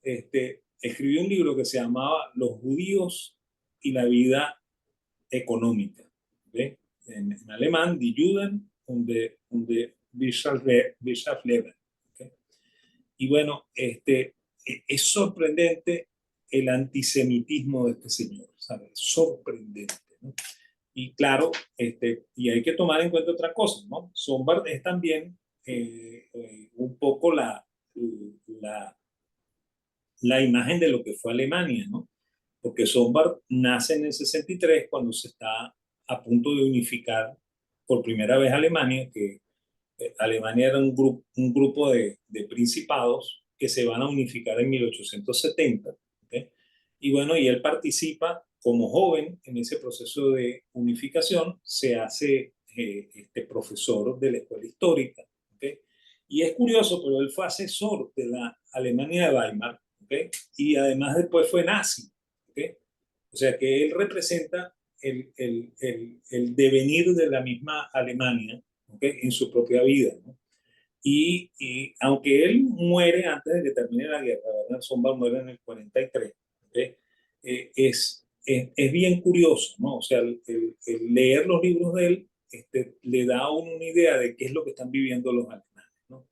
escribió un libro que se llamaba Los judíos y la vida económica, ¿okay? En alemán, Die Juden und die Wirtschaftsleben. ¿Okay? Y bueno, es sorprendente el antisemitismo de este señor, ¿sabes? Sorprendente, ¿no? Y claro, y hay que tomar en cuenta otra cosa, ¿no? Sombart es también un poco la, la imagen de lo que fue Alemania, ¿no? Porque Sombart nace en el 63 cuando se está a punto de unificar por primera vez Alemania, que Alemania era un grupo de principados que se van a unificar en 1870. ¿Okay? Y bueno, y él participa como joven en ese proceso de unificación, se hace profesor de la escuela histórica. ¿Okay? Y es curioso, pero él fue asesor de la Alemania de Weimar, ¿okay? Y además después fue nazi. ¿Okay? O sea que él representa el devenir de la misma Alemania, ¿okay? En su propia vida, ¿no? Y aunque él muere antes de que termine la guerra, ¿verdad? Zomba muere en el 43, ¿okay? Es bien curioso, ¿no? O sea, el leer los libros de él le da a uno una idea de qué es lo que están viviendo los alemanes, ¿no?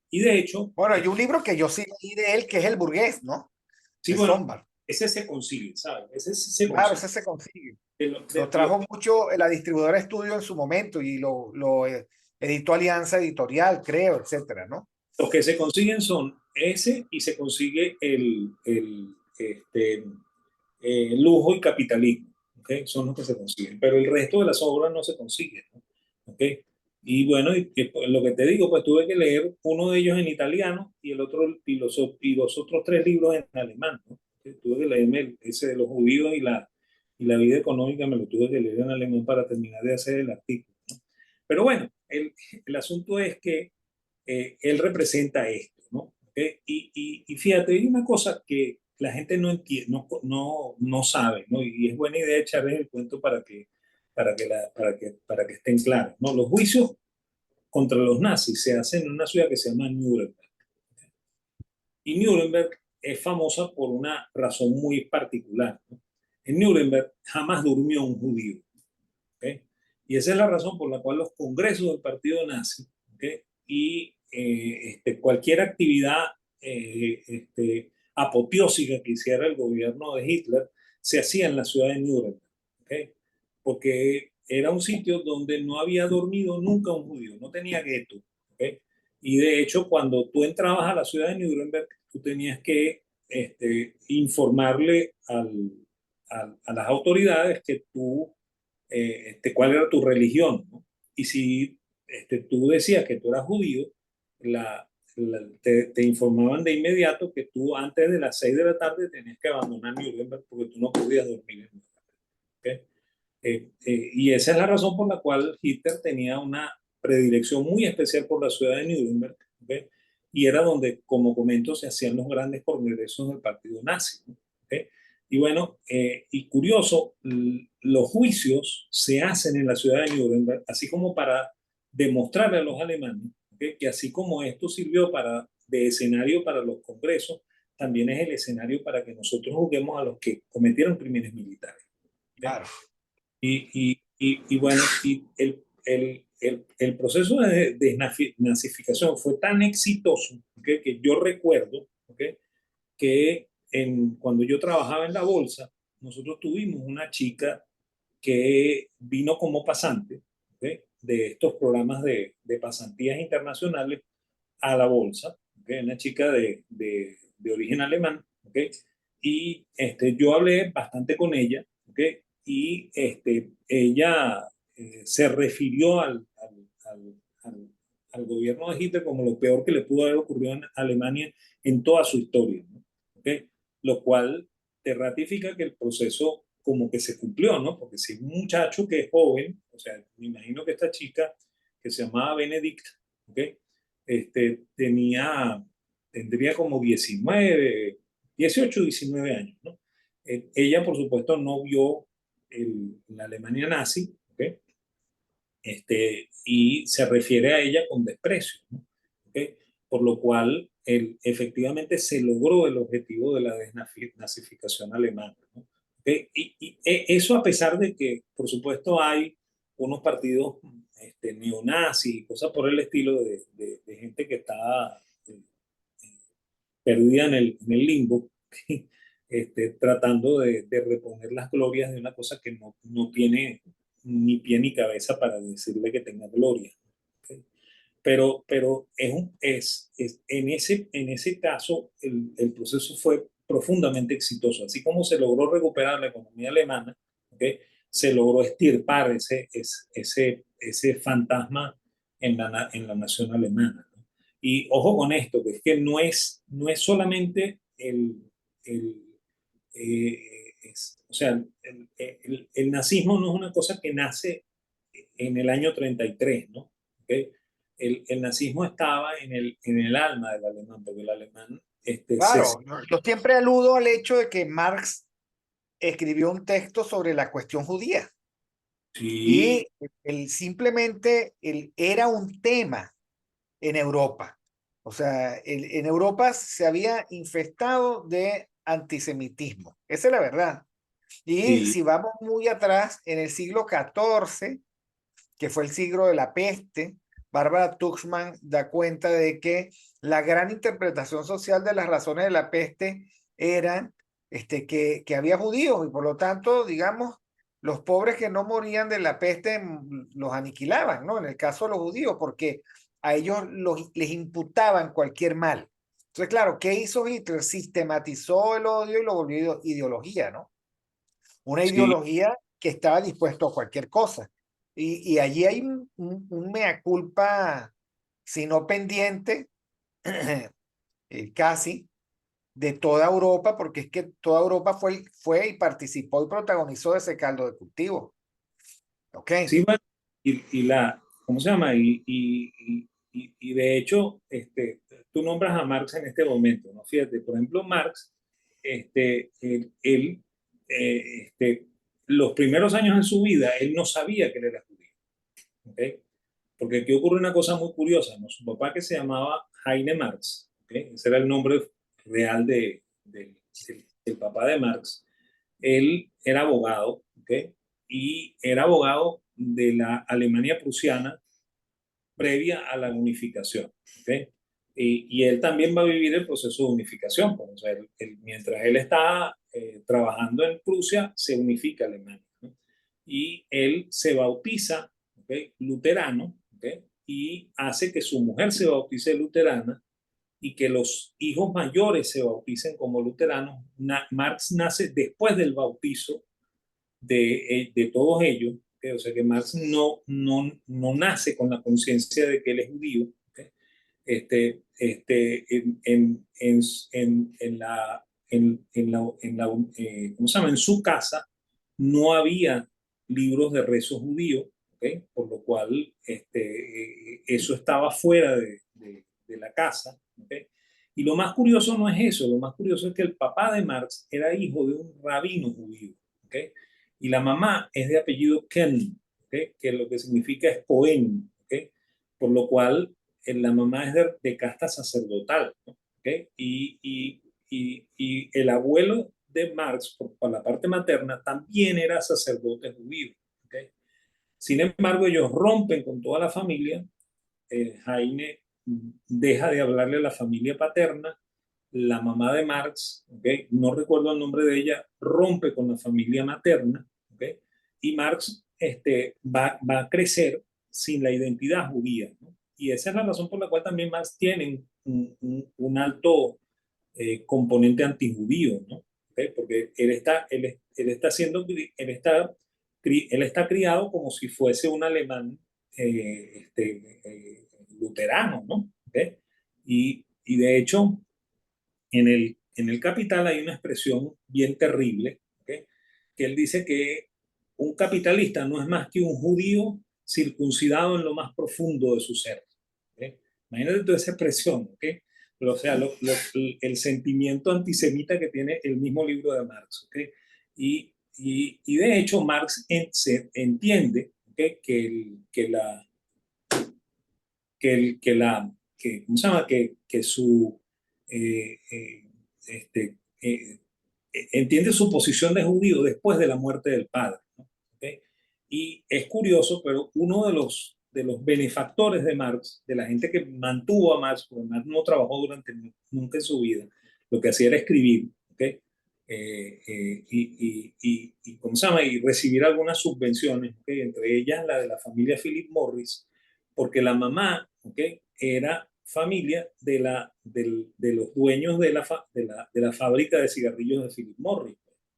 Y de hecho, Bueno, hay un libro que yo sí leí de él, que es El Burgués, ¿no? sí, De bueno, Sombart. ese se consigue, ¿sabes? Ese sí se Claro, consigue. ese se consigue. De Lo lo, trajo mucho la distribuidora Estudio en su momento y lo editó Alianza Editorial, creo, etcétera, ¿no? los que se consiguen son ese y se consigue lujo y capitalismo. ¿Okay? Son los que se consiguen. Pero el resto de las obras no se consiguen. ¿No? ¿Okay? Y bueno, lo que te digo, pues tuve que leer uno de ellos en italiano y el otro y los otros tres libros en alemán. ¿No? Tuve que leerme ese de los judíos y la vida económica, me lo tuve que leer en alemán para terminar de hacer el artículo. ¿No? Pero bueno, el asunto es que él representa esto, ¿no? ¿Okay? Y fíjate, hay una cosa que la gente no entiende, no sabe, ¿no? Y es buena idea echarles el cuento para que estén claros, ¿no? Los juicios contra los nazis se hacen en una ciudad que se llama Nuremberg. Y Nuremberg es famosa por una razón muy particular, ¿no? En Nuremberg jamás durmió un judío. ¿Okay? Y esa es la razón por la cual los congresos del partido nazi, ¿okay? Y cualquier actividad apoteósica que hiciera el gobierno de Hitler se hacía en la ciudad de Nuremberg, ¿okay? Porque era un sitio donde no había dormido nunca un judío, no tenía gueto. ¿Okay? Y de hecho, cuando tú entrabas a la ciudad de Nuremberg, tú tenías que informarle a las autoridades que tú cuál era tu religión, ¿no? Y si tú decías que tú eras judío, te informaban de inmediato que tú antes de las 6 de la tarde tenías que abandonar Nuremberg porque tú no podías dormir en Nuremberg. ¿Okay? Y esa es la razón por la cual Hitler tenía una predilección muy especial por la ciudad de Nuremberg, ¿okay? Y era donde, como comento, se hacían los grandes congresos del partido nazi, ¿no? ¿Okay? Y bueno, y curioso, los juicios se hacen en la ciudad de Nuremberg, así como para demostrarle a los alemanes, ¿okay? Que así como esto sirvió de escenario para los congresos, también es el escenario para que nosotros juzguemos a los que cometieron crímenes militares. ¿Okay? Claro. Y bueno, el proceso de desnazificación fue tan exitoso, ¿okay? Que yo recuerdo, ¿okay? Que cuando yo trabajaba en la bolsa, nosotros tuvimos una chica que vino como pasante, ¿okay? De estos programas de pasantías internacionales a la bolsa, ¿okay? Una chica de origen alemán, ¿okay? Y yo hablé bastante con ella, ¿okay? Y ella se refirió al gobierno de Hitler como lo peor que le pudo haber ocurrido en Alemania en toda su historia, ¿no? ¿Okay? Lo cual te ratifica que el proceso como que se cumplió, ¿no? Porque si un muchacho que es joven, o sea, me imagino que esta chica que se llamaba Benedict, ¿okay? Tenía, tendría como 19, 18, 19 años, ¿no? Ella, por supuesto, no vio la Alemania nazi, ¿okay? Y se refiere a ella con desprecio, ¿no? ¿Okay? Por lo cual efectivamente se logró el objetivo de la desnazificación alemana, ¿no? ¿Okay? Eso a pesar de que, por supuesto, hay unos partidos neonazis y cosas por el estilo de gente que está perdida en el limbo, tratando de reponer las glorias de una cosa que no tiene ni pie ni cabeza para decirle que tenga gloria. ¿Okay? Pero en ese caso el proceso fue profundamente exitoso. Así como se logró recuperar la economía alemana, ¿okay? Se logró extirpar ese fantasma en la nación alemana. ¿No? Y ojo con esto, que es que no es solamente el o sea, el nazismo no es una cosa que nace en el año 33, ¿no? ¿Okay? El nazismo estaba en el alma del alemán, porque el alemán Claro, yo siempre aludo al hecho de que Marx escribió un texto sobre la cuestión judía. Sí, Y simplemente era un tema en Europa. O sea, en Europa se había infestado de antisemitismo. Esa es la verdad. Y sí, si vamos muy atrás, en el siglo XIV, que fue el siglo de la peste, Bárbara Tuxman da cuenta de que la gran interpretación social de las razones de la peste era que había judíos y por lo tanto, digamos, los pobres que no morían de la peste los aniquilaban, ¿no? En el caso de los judíos, porque a ellos les imputaban cualquier mal. Entonces, claro, ¿qué hizo Hitler? Sistematizó el odio y lo volvió ideología, ¿no? Una sí, ideología que estaba dispuesto a cualquier cosa. Y allí hay un mea culpa, si no pendiente, casi, de toda Europa, porque es que toda Europa fue y participó y protagonizó ese caldo de cultivo. ¿Ok? sí, bueno, ¿cómo se llama? Y de hecho, tú nombras a Marx en este momento, ¿no? Fíjate, por ejemplo, Marx, él, los primeros años de su vida, él no sabía que él era judío, ¿ok? Porque aquí ocurre una cosa muy curiosa, ¿no? Su papá, que se llamaba Heine Marx, ¿ok? Ese era el nombre real del papá de Marx. Él era abogado, ¿ok? Y era abogado de la Alemania prusiana previa a la unificación, ¿ok? Y él también va a vivir el proceso de unificación, pues, o sea, mientras él está trabajando en Prusia, se unifica Alemania, ¿no? Y él se bautiza, ¿ok? Luterano, ¿ok? Y hace que su mujer se bautice luterana y que los hijos mayores se bauticen como luteranos. Marx nace después del bautizo de todos ellos, ¿okay? O sea que Marx no nace con la conciencia de que él es judío. ¿Okay? En la, ¿cómo se llama? En su casa no había libros de rezo judío, ¿okay? Por lo cual eso estaba fuera de la casa. ¿Okay? Y lo más curioso no es eso, lo más curioso es que el papá de Marx era hijo de un rabino judío. ¿Okay? Y la mamá es de apellido Ken, ¿okay? Que lo que significa es Cohen, ¿okay? Por lo cual la mamá es de casta sacerdotal, ¿no? ¿Okay? Y el abuelo de Marx, por la parte materna, también era sacerdote judío. ¿Okay? Sin embargo, ellos rompen con toda la familia. Jaime deja de hablarle a la familia paterna. La mamá de Marx, ¿okay? No recuerdo el nombre de ella, rompe con la familia materna. ¿Okay? Y Marx va a crecer sin la identidad judía, ¿no? Y esa es la razón por la cual también Marx tiene un alto componente antijudío, ¿no? ¿Okay? Porque él está siendo, él está criado como si fuese un alemán luterano, ¿no? ¿Okay? Y de hecho, en el Capital hay una expresión bien terrible, ¿okay? Que él dice que un capitalista no es más que un judío circuncidado en lo más profundo de su ser. ¿Okay? Imagínate toda esa expresión, ¿okay? Pero, o sea, el sentimiento antisemita que tiene el mismo libro de Marx. ¿Okay? Y de hecho, Marx se entiende, ¿okay? ¿Cómo se llama? Que su, eh, eh, este, eh, entiende su posición de judío después de la muerte del padre, ¿no? ¿Okay? Y es curioso, pero uno de los benefactores de Marx, de la gente que mantuvo a Marx, porque Marx no trabajó nunca en su vida, lo que hacía era escribir, ¿okay? ¿Cómo se llama? Y recibir algunas subvenciones, ¿okay? Entre ellas la de la familia Philip Morris, porque la mamá, ¿okay? Era familia de los dueños de la fábrica de cigarrillos de Philip Morris.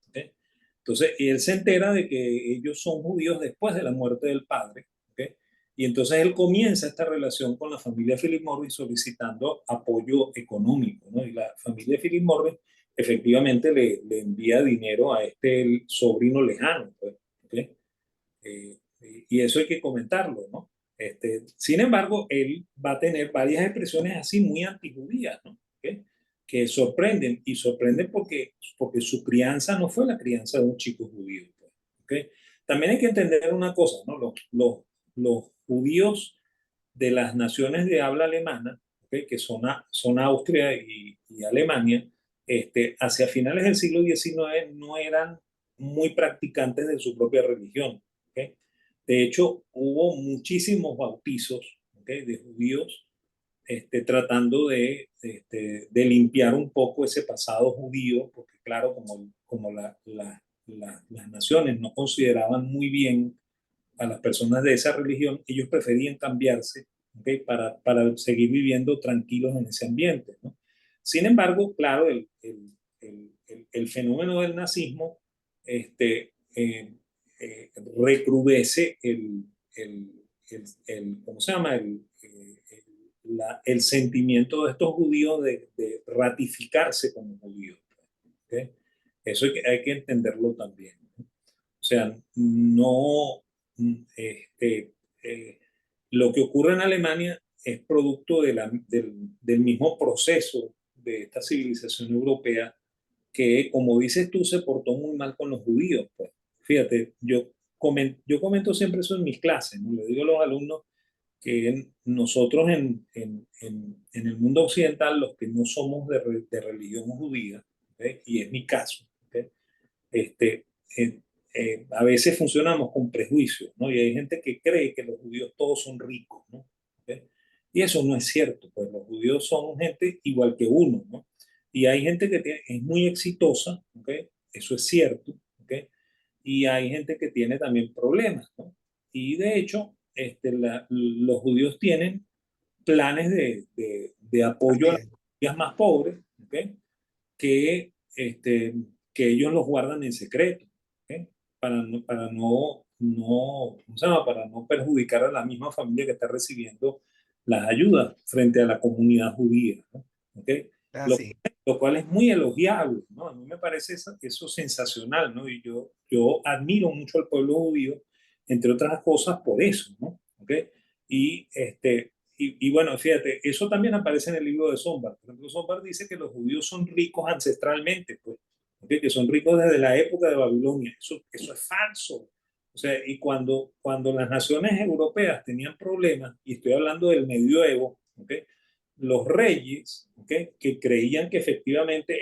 ¿Okay? Entonces, él se entera de que ellos son judíos después de la muerte del padre. ¿Okay? Y entonces él comienza esta relación con la familia Philip Morris solicitando apoyo económico, ¿no? Y la familia Philip Morris efectivamente le envía dinero a este sobrino lejano. Pues, ¿okay? Eh, y eso hay que comentarlo, ¿no? Sin embargo, él va a tener varias expresiones así muy antijudías, ¿no? ¿Okay? que sorprenden, y sorprenden porque su crianza no fue la crianza de un chico judío. Pues, ¿okay? También hay que entender una cosa, ¿no? Los judíos de las naciones de habla alemana, ¿okay? Que son Austria y Alemania, hacia finales del siglo XIX no eran muy practicantes de su propia religión. ¿Okay? De hecho, hubo muchísimos bautizos, ¿okay? De judíos tratando de limpiar un poco ese pasado judío, porque claro, como las naciones no consideraban muy bien a las personas de esa religión, ellos preferían cambiarse, ¿okay? Para seguir viviendo tranquilos en ese ambiente, ¿no? Sin embargo, claro, el fenómeno del nazismo recrudece ¿cómo se llama? El sentimiento de estos judíos de ratificarse como judíos. ¿Okay? Eso hay que entenderlo también. ¿No? O sea, no, este, eh, lo que ocurre en Alemania es producto del mismo proceso de esta civilización europea que, como dices tú, se portó muy mal con los judíos. Pues. Fíjate, yo comento siempre eso en mis clases, ¿no? Le digo a los alumnos que nosotros en el mundo occidental, los que no somos de religión judía, ¿okay? Y es mi caso, ¿okay? este, eh, a veces funcionamos con prejuicios, ¿no? Y hay gente que cree que los judíos todos son ricos, ¿no? ¿Okay? Y eso no es cierto, pues los judíos son gente igual que uno, ¿no? Y hay gente que es muy exitosa, ¿okay? Eso es cierto, ¿okay? Y hay gente que tiene también problemas, ¿no? Y de hecho, los judíos tienen planes de apoyo a Así las es. familias más pobres, ¿okay? que, este, que ellos los guardan en secreto, ¿okay? ¿Cómo se llama? Para no perjudicar a la misma familia que está recibiendo las ayudas frente a la comunidad judía, ¿no? ¿Okay? Lo, Así. lo cual es muy elogiable, ¿no? A mí me parece eso sensacional, ¿no? Y yo admiro mucho al pueblo judío, entre otras cosas, por eso, ¿no? ¿Okay? Y, y bueno, fíjate, eso también aparece en el libro de Sombart. Por ejemplo, Sombart dice que los judíos son ricos ancestralmente, pues, ¿okay? Que son ricos desde la época de Babilonia. Eso es falso. O sea, y cuando las naciones europeas tenían problemas, y estoy hablando del medioevo, ¿okay? Los reyes, ¿okay? Que creían que efectivamente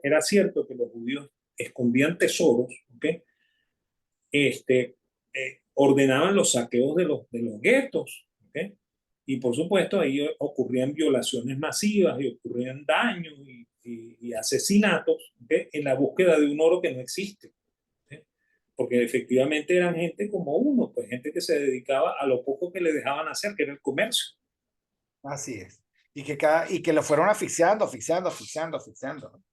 era cierto que los judíos escondían tesoros, ¿okay? Ordenaban los saqueos de los guetos, ¿okay? Y por supuesto ahí ocurrían violaciones masivas y ocurrían daños y asesinatos, ¿okay? En la búsqueda de un oro que no existe, ¿okay? Porque efectivamente eran gente como uno, pues gente que se dedicaba a lo poco que le dejaban hacer, que era el comercio. Así es. Y que lo fueron asfixiando, asfixiando, asfixiando, asfixiando, ¿no?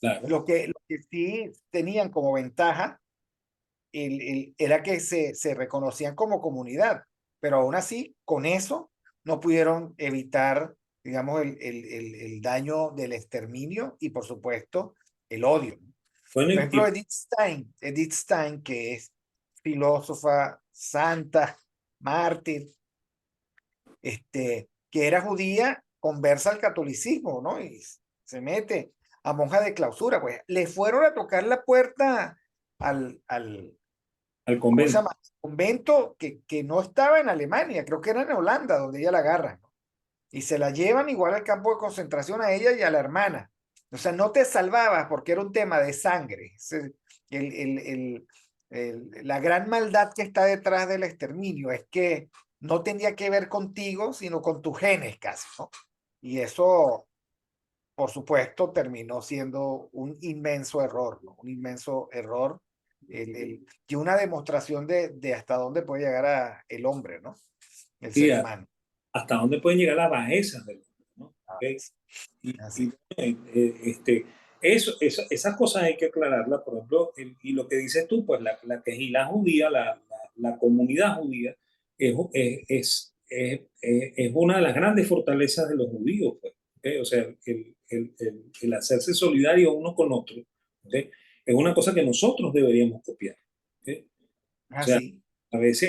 Claro. Lo que sí tenían como ventaja era que se reconocían como comunidad, pero aún así, con eso, no pudieron evitar, digamos, el daño del exterminio y, por supuesto, el odio. Bueno, Por ejemplo, Edith Stein, que es filósofa, santa, mártir, que era judía, conversa al catolicismo, ¿no? Y se mete a monja de clausura, pues le fueron a tocar la puerta al al ¿cómo se convento. llama? Convento que no estaba en Alemania, creo que era en Holanda, donde ella la agarran, ¿no? Y se la llevan igual al campo de concentración a ella y a la hermana. O sea, no te salvabas porque era un tema de sangre. El, el, el, la gran maldad que está detrás del exterminio es que no tenía que ver contigo, sino con tus genes casi, ¿no? Y eso, por supuesto, terminó siendo un inmenso error, ¿no? Un inmenso error y una demostración de hasta dónde puede llegar el hombre, ¿no? El Sí, ser humano. hasta dónde pueden llegar las bajezas del hombre, ¿no? Ah, ¿Okay? Y así. esas cosas hay que aclararlas, por ejemplo, y lo que dices tú, pues la quejilá judía, la comunidad judía, es una de las grandes fortalezas de los judíos, pues, ¿okay? O sea, el hacerse solidario uno con otro, ¿okay? Es una cosa que nosotros deberíamos copiar, ¿okay? O sea, Así.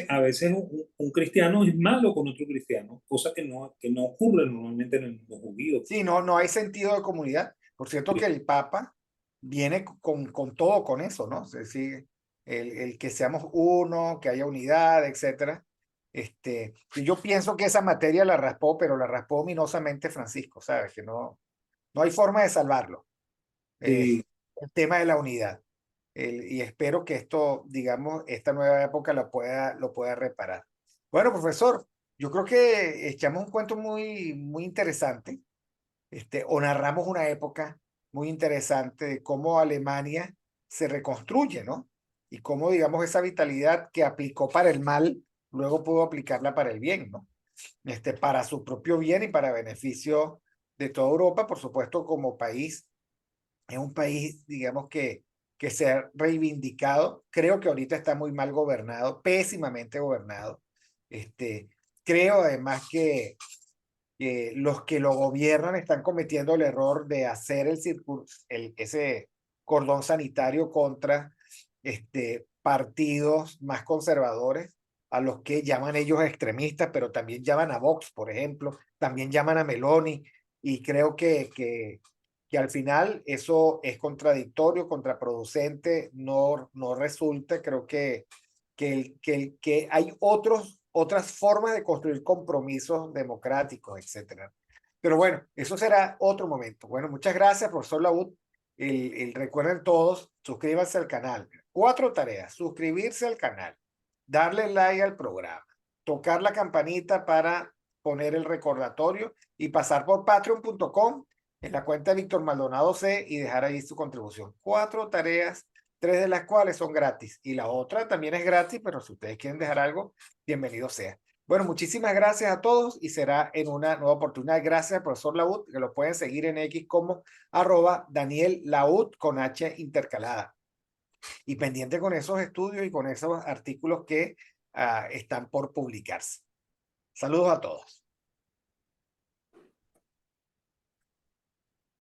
a veces un cristiano es malo con otro cristiano, cosa que no ocurre normalmente en el mundo judío. Sí, no hay sentido de comunidad. Por cierto que el Papa viene con todo con eso, ¿no? Es decir, el que seamos uno, que haya unidad, etcétera. Y yo pienso que esa materia la raspó, pero la raspó ominosamente Francisco, ¿sabes? Que no hay forma de salvarlo. Sí, El tema de la unidad. Y espero que esto, digamos, esta nueva época lo pueda reparar. Bueno, profesor, yo creo que echamos un cuento muy interesante, o narramos una época muy interesante de cómo Alemania se reconstruye, ¿no? Y cómo, digamos, esa vitalidad que aplicó para el mal, luego pudo aplicarla para el bien, ¿no? Para su propio bien y para beneficio de toda Europa, por supuesto, como país. Es un país, digamos, que se ha reivindicado. Creo que ahorita está muy mal gobernado, pésimamente gobernado. Este, creo además que los que lo gobiernan están cometiendo el error de hacer ese cordón sanitario contra partidos más conservadores, a los que llaman ellos extremistas, pero también llaman a Vox, por ejemplo, también llaman a Meloni, y creo que al final eso es contradictorio, contraproducente, no resulta. Creo que hay otras formas de construir compromisos democráticos, etcétera. Pero bueno, eso será otro momento. Bueno, muchas gracias, profesor Laud. Recuerden todos, suscríbanse al canal. 4 tareas: suscribirse al canal, darle like al programa, tocar la campanita para poner el recordatorio y pasar por patreon.com en la cuenta de Víctor Maldonado C y dejar ahí su contribución. 4 tareas, 3 de las cuales son gratis y la otra también es gratis, pero si ustedes quieren dejar algo, bienvenido sea. Bueno, muchísimas gracias a todos y será en una nueva oportunidad. Gracias, profesor Laud, que lo pueden seguir en X como @Daniel Laud con H intercalada. Y pendiente con esos estudios y con esos artículos que están por publicarse. Saludos a todos.